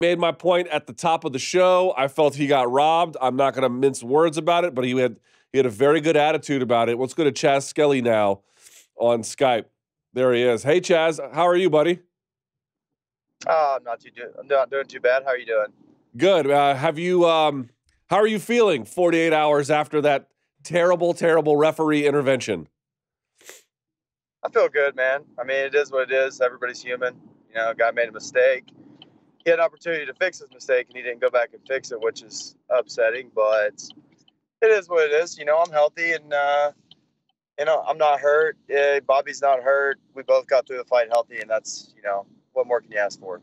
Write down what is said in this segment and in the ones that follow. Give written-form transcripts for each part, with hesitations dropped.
Made my point at the top of the show. I felt he got robbed. I'm not going to mince words about it, but he had a very good attitude about it. Let's go to Chaz Skelly now on Skype. There he is. Hey, Chaz, how are you, buddy? I'm not doing too bad. How are you doing? Good. How are you feeling 48 hours after that terrible, terrible referee intervention? I feel good, man. I mean, it is what it is. Everybody's human. You know, a guy made a mistake. He had an opportunity to fix his mistake, and he didn't go back and fix it, which is upsetting. But it is what it is. You know, I'm healthy, and I'm not hurt. Bobby's not hurt. We both got through the fight healthy, and that's, what more can you ask for?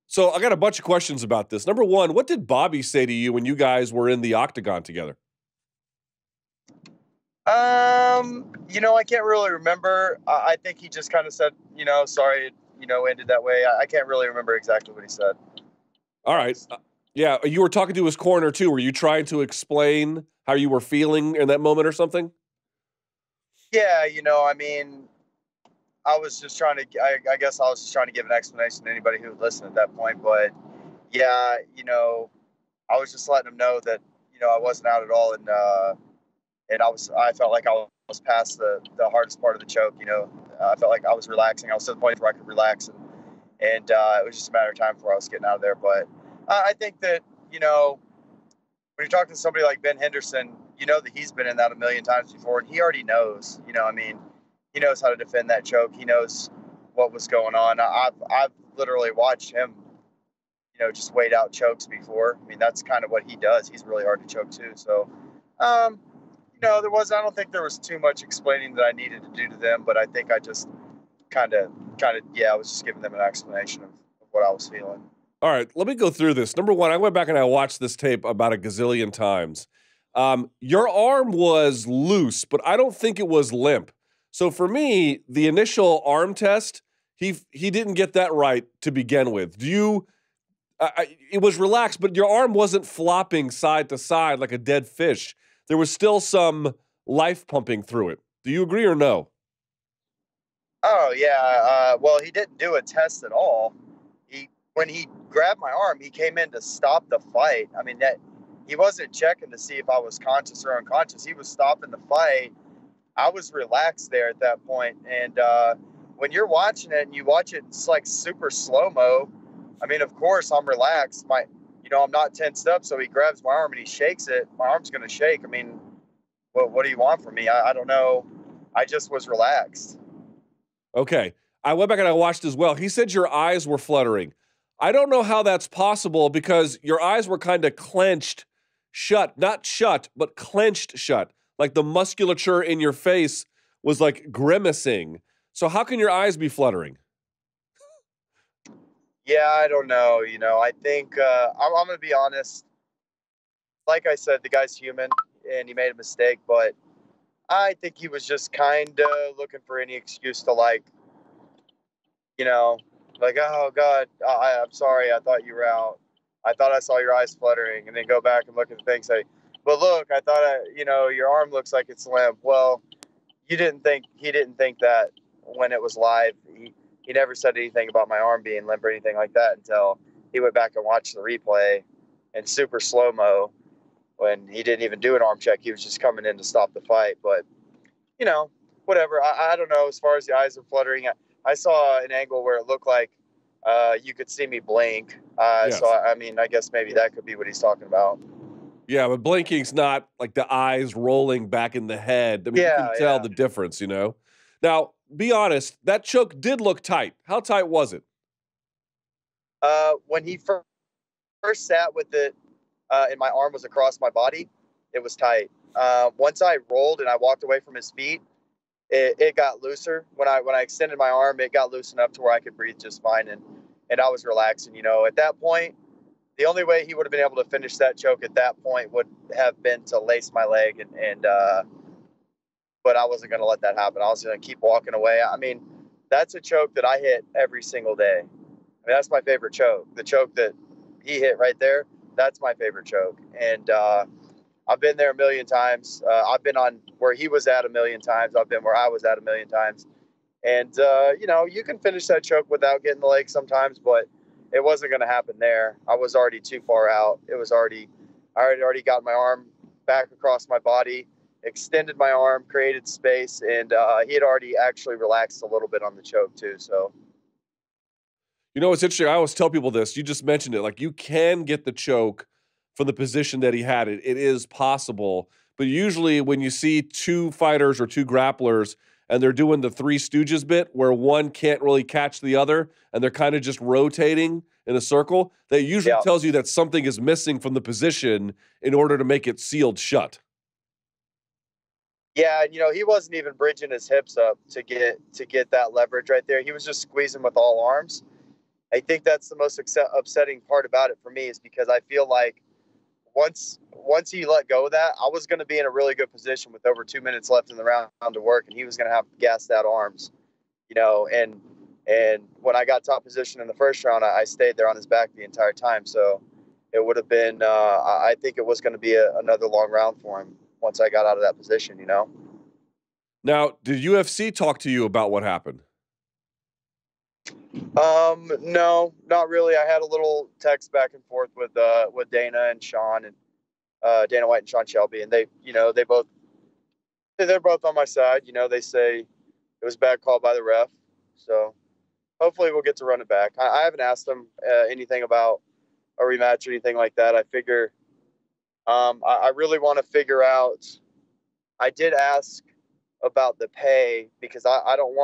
So I got a bunch of questions about this. Number one, what did Bobby say to you when you guys were in the octagon together? I can't really remember. I think he just kind of said, sorry, ended that way. I can't really remember exactly what he said. All right. Yeah, you were talking to his corner too. Were you trying to explain how you were feeling in that moment or something? Yeah, I was just trying to, I guess I was just trying to give an explanation to anybody who would listen at that point. But yeah, I was just letting him know that, I wasn't out at all. And I felt like I was past the hardest part of the choke. I felt like I was relaxing. I was to the point where I could relax, and it was just a matter of time before I was getting out of there. But I think that, when you're talking to somebody like Ben Henderson, you know that he's been in that a million times before, and he already knows. He knows how to defend that choke. He knows what was going on. I've literally watched him, just wait out chokes before. I mean, that's kind of what he does. He's really hard to choke too. So, I don't think there was too much explaining that I needed to do to them, but I think I just kind of, I was just giving them an explanation of what I was feeling. All right, let me go through this. Number one, I went back and I watched this tape about a gazillion times. Your arm was loose, but I don't think it was limp. So for me, the initial arm test, he didn't get that right to begin with. It was relaxed, but your arm wasn't flopping side to side like a dead fish. There was still some life pumping through it. Do you agree or no? Oh, yeah. Well, he didn't do a test at all. When he grabbed my arm, he came in to stop the fight. I mean, he wasn't checking to see if I was conscious or unconscious. He was stopping the fight. I was relaxed there at that point. And when you're watching it and you watch it, it's like super slow-mo. I mean, of course, I'm relaxed. I'm not tensed up, so he grabs my arm and he shakes it. My arm's going to shake. I mean, what do you want from me? I don't know. I just was relaxed. Okay. I went back and I watched as well. He said your eyes were fluttering. I don't know how that's possible because your eyes were kind of clenched shut. Not shut, but clenched shut. Like the musculature in your face was like grimacing. So how can your eyes be fluttering? Yeah, I don't know. I think I'm going to be honest. Like I said, the guy's human and he made a mistake, but I think he was just kind of looking for any excuse to oh God, I'm sorry. I thought you were out. I thought I saw your eyes fluttering, and then go back and look at the thing and say, but look, I thought, your arm looks like it's limp. Well, he didn't think that when it was live. He never said anything about my arm being limp or anything like that until he went back and watched the replay in super slow-mo when he didn't even do an arm check. He was just coming in to stop the fight. But, whatever. I don't know. As far as the eyes are fluttering, I saw an angle where it looked like you could see me blink. Yes. So, I mean, I guess maybe that could be what he's talking about. Yeah, but blinking's not like the eyes rolling back in the head. I mean, you can tell the difference, Now, be honest, that choke did look tight. How tight was it? When he first sat with it and my arm was across my body, it was tight. Once I rolled and I walked away from his feet, it got looser. When I extended my arm, it got loose enough to where I could breathe just fine, and I was relaxing. At that point, the only way he would have been able to finish that choke at that point would have been to lace my leg, but I wasn't going to let that happen. I was going to keep walking away. I mean, that's a choke that I hit every single day. I mean, that's my favorite choke. The choke that he hit right there, that's my favorite choke. And I've been there a million times. I've been on where he was at a million times. I've been where I was at a million times. And, you can finish that choke without getting the leg sometimes, but it wasn't going to happen there. I was already too far out. I had already got my arm back across my body, extended my arm, created space, and he had already actually relaxed a little bit on the choke too. So, You know, it's interesting. I always tell people this. You just mentioned it. Like, you can get the choke from the position that he had it. It is possible. But usually when you see two fighters or two grapplers and they're doing the Three Stooges bit where one can't really catch the other and they're kind of just rotating in a circle, that usually yeah. tells you that something is missing from the position in order to make it sealed shut. Yeah, and he wasn't even bridging his hips up to get that leverage right there. He was just squeezing with all arms. I think that's the most upsetting part about it for me, is because I feel like once he let go of that, I was going to be in a really good position with over 2 minutes left in the round to work, and he was going to have gassed out arms, and when I got top position in the first round, I stayed there on his back the entire time. So it would have been, I think it was going to be another long round for him once I got out of that position. Now, did UFC talk to you about what happened? No, not really. I had a little text back and forth with Dana and Sean, and Dana White and Sean Shelby, and they're both on my side. They say it was a bad call by the ref. So hopefully we'll get to run it back. I haven't asked them anything about a rematch or anything like that. I figure I really want to figure out. I did ask about the pay because I don't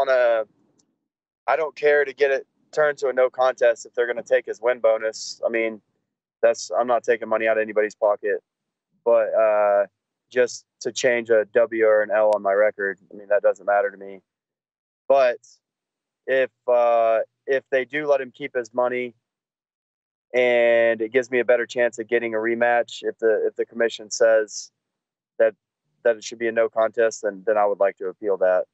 care to get it turned to a no contest if they're going to take his win bonus. I mean, I'm not taking money out of anybody's pocket, but just to change a W or an L on my record, I mean, that doesn't matter to me. But if they do let him keep his money, and it gives me a better chance of getting a rematch, if the commission says that it should be a no contest, then I would like to appeal that.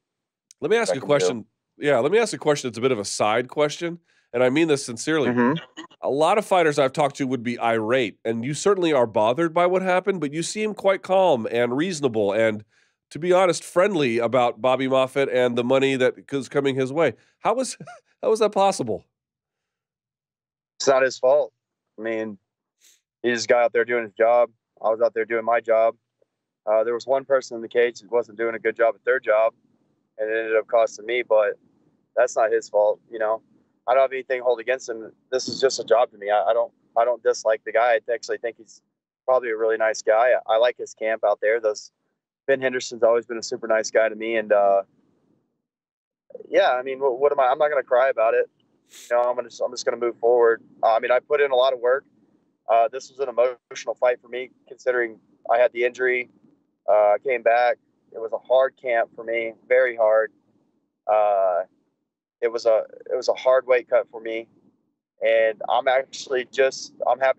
Let me ask a question. Yeah, let me ask a question. It's a bit of a side question, and I mean this sincerely. Mm-hmm. A lot of fighters I've talked to would be irate, and you certainly are bothered by what happened, but you seem quite calm and reasonable and, to be honest, friendly about Bobby Moffett and the money that is coming his way. How was that possible? It's not his fault. I mean, he just got out there doing his job. I was out there doing my job. There was one person in the cage that wasn't doing a good job at their job, and it ended up costing me, but that's not his fault. I don't have anything to hold against him. This is just a job to me. I don't dislike the guy. I actually think he's probably a really nice guy. I like his camp out there. Ben Henderson's always been a super nice guy to me. And yeah, I mean, what am I? I'm not going to cry about it. I'm just going to move forward. I mean, I put in a lot of work. This was an emotional fight for me, considering I had the injury. I came back. It was a hard camp for me, very hard. It was a hard weight cut for me, and I'm happy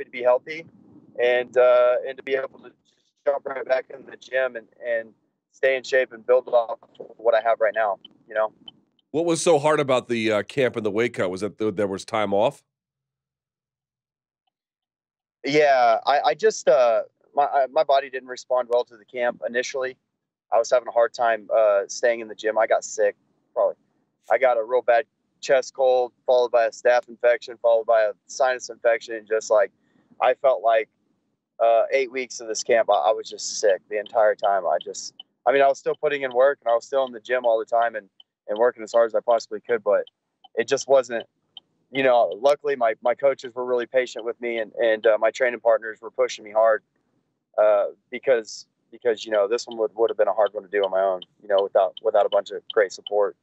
to be healthy, and to be able to just jump right back in the gym and stay in shape and build off what I have right now. What was so hard about the camp and the weight cut? Was that there was time off? Yeah, I just my body didn't respond well to the camp initially. I was having a hard time staying in the gym. I got sick, probably. I got a real bad chest cold, followed by a staph infection, followed by a sinus infection. And just like, I felt like 8 weeks of this camp, I was just sick the entire time. I was still putting in work, and I was still in the gym all the time and working as hard as I possibly could, but it just wasn't, luckily my coaches were really patient with me, and my training partners were pushing me hard because this one would have been a hard one to do on my own, without a bunch of great support.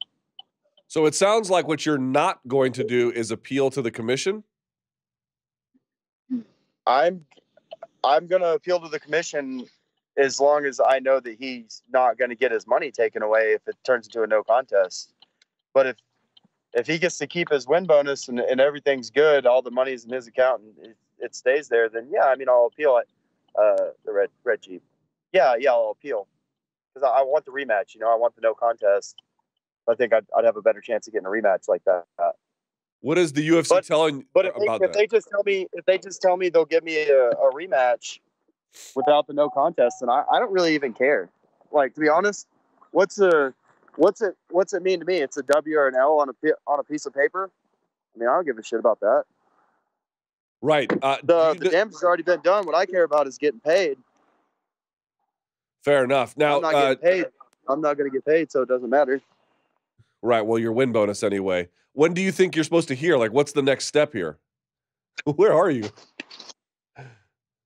So it sounds like what you're not going to do is appeal to the commission. I'm going to appeal to the commission as long as I know that he's not going to get his money taken away if it turns into a no contest. But if he gets to keep his win bonus and everything's good, all the money's in his account and it stays there, then yeah, I mean, I'll appeal it. The red Jeep. Yeah, I'll appeal because I want the rematch. I want the no contest. I think I'd have a better chance of getting a rematch like that. What is the UFC telling about that? If they just tell me they'll give me a rematch without the no contest, then I don't really even care. Like, to be honest, what's it mean to me? It's a W or an L on a piece of paper. I mean, I don't give a shit about that. Right. The damage has already been done. What I care about is getting paid. Fair enough. Now, I'm not getting paid. I'm not going to get paid, so it doesn't matter. Right. Well, your win bonus anyway. When do you think you're supposed to hear? Like, what's the next step here? Where are you?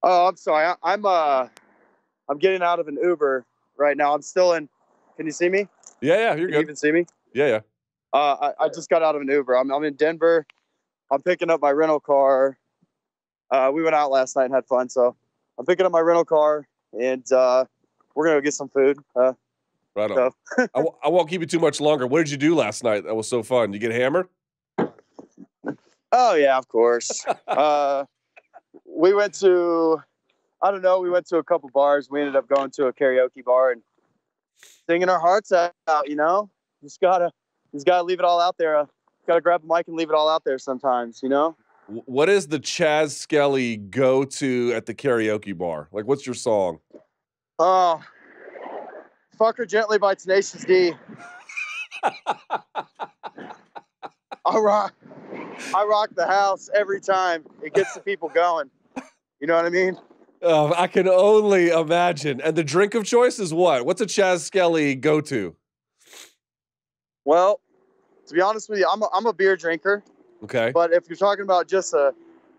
Oh, I'm sorry. I'm getting out of an Uber right now. I'm still in. Can you see me? Yeah, you're Can good. you even see me? Yeah. I just got out of an Uber. I'm in Denver. I'm picking up my rental car. We went out last night and had fun, so I'm picking up my rental car, and we're gonna go get some food. Right on. I won't keep you too much longer. What did you do last night? That was so fun. You get hammered? Oh yeah, of course. We went to, I don't know, we went to a couple bars. We ended up going to a karaoke bar and singing our hearts out. You know, just gotta leave it all out there. Gotta grab a mic and leave it all out there sometimes. You know. What is the Chaz Skelly go-to at the karaoke bar? Like, what's your song? Oh, "Fuck Her Gently" by Tenacious D. I rock the house every time. It gets the people going. You know what I mean? I can only imagine. And the drink of choice is what? What's a Chaz Skelly go-to? Well, to be honest with you, I'm a beer drinker. Okay. But if you're talking about just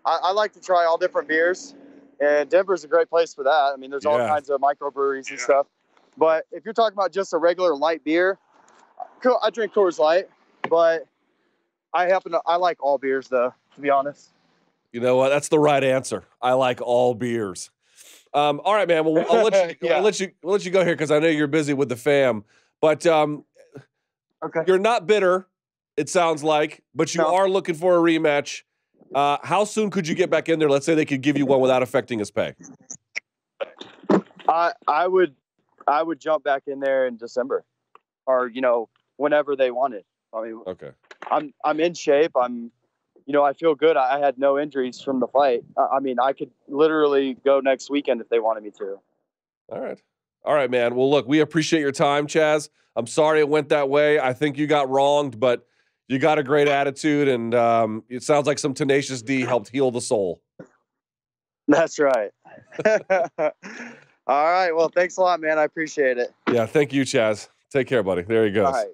I like to try all different beers, and Denver's a great place for that. I mean, there's all kinds of microbreweries and stuff. But if you're talking about just a regular light beer, I drink Coors Light, but I like all beers though, to be honest. You know what? That's the right answer. I like all beers. All right, man. Well, I'll let you. We'll let you go here because I know you're busy with the fam. But Okay. You're not bitter. It sounds like, but you are looking for a rematch. How soon could you get back in there? Let's say they could give you one without affecting his pay. I would jump back in there in December, or whenever they wanted. I mean, okay. I'm in shape. I feel good. I had no injuries from the fight. I mean, I could literally go next weekend if they wanted me to. All right, man. Well, look, we appreciate your time, Chaz. I'm sorry it went that way. I think you got wronged, but you got a great attitude, and it sounds like some Tenacious D helped heal the soul. That's right. All right. Well, thanks a lot, man. I appreciate it. Yeah, thank you, Chaz. Take care, buddy. There he goes. All right.